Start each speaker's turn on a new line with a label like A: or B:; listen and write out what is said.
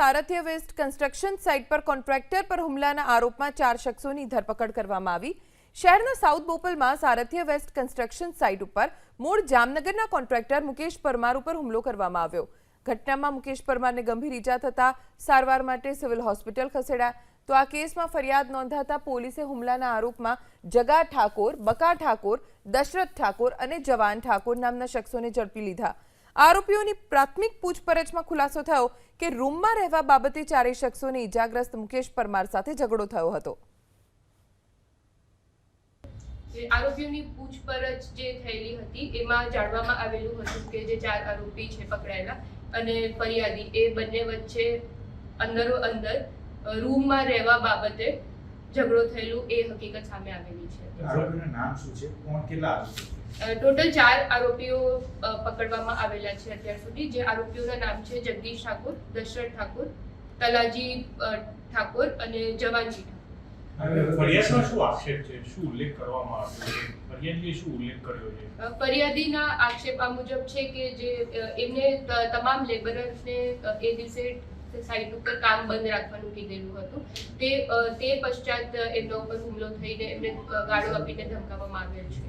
A: સારથિયા waste construction site પર contractor પર હુમલાના આરોપમાં 4 શખ્સોની ધરપકડ કરવામાં આવી। શહેરના સાઉથ બોપલમાં સારથિયા વેસ્ટ કન્સ્ટ્રક્શન સાઇટ ઉપર મૂળ જામનગરના કોન્ટ્રાક્ટર મુકેશ પરમાર ઉપર હુમલો કરવામાં આવ્યો। ઘટનામાં મુકેશ પરમારને ગંભીર ઈજા થતા સારવાર માટે સિવિલ હોસ્પિટલ ખસેડાયા। તો આ કેસમાં ફરિયાદ નોંધાતા પોલીસે હુમલાના આરોપમાં જગા ઠાકોર, બકા ઠાકોર, દશરથ ઠાકોર અને જવાન ઠાકોર નામના શખ્સોને ઝડપી લીધા। આરોપીઓની પ્રાથમિક પૂછપરછમાં ખુલાસો થયો કે રૂમમાં રહેવા બાબતે ચારેય શખ્સોને ઈજાગ્રસ્ત મુકેશ પરમાર સાથે ઝઘડો થયો હતો।
B: આરોપીઓની પૂછપરછ જે થયેલી હતી એમાં જાણવામાં આવેલું હતું કે જે 4 આરોપી છે પકડાયેલા અને ફરિયાદી એ બંને વચ્ચે અંદરો અંદર રૂમમાં રહેવા બાબતે ઝઘડો થયેલું એ હકીકત સામે આવેલી છે।
C: આરોપીનું નામ શું છે, કોણ કેટલા આરોપી?
B: ટોટલ 4 આરોપીઓ પકડવામાં આવેલા છે અત્યાર સુધી। જે આરોપીઓના નામ છે જગદીશ ઠાકોર, દશરથ ઠાકોર, તલાજી ઠાકોર અને જવાનજી ઠાકોર।
D: ફરિયાદમાં શું આક્ષેપ છે, શું ઉલ્લેખ કરવામાં આવ્યો છે, ફરિયાદીએ શું ઉલ્લેખ કર્યો છે?
B: ફરિયાદીના આક્ષેપ આ મુજબ છે કે જે એમને તમામ લેબરર્સને એ દિવસે સાઇટ ઉપર કામ બંધ રાખવાનું કીધેલું હતું। તે પશ્ચાત એમના ઉપર હુમલો થઈને એમને ગાળો આપીને ધમકાવવામાં આવેલ છે।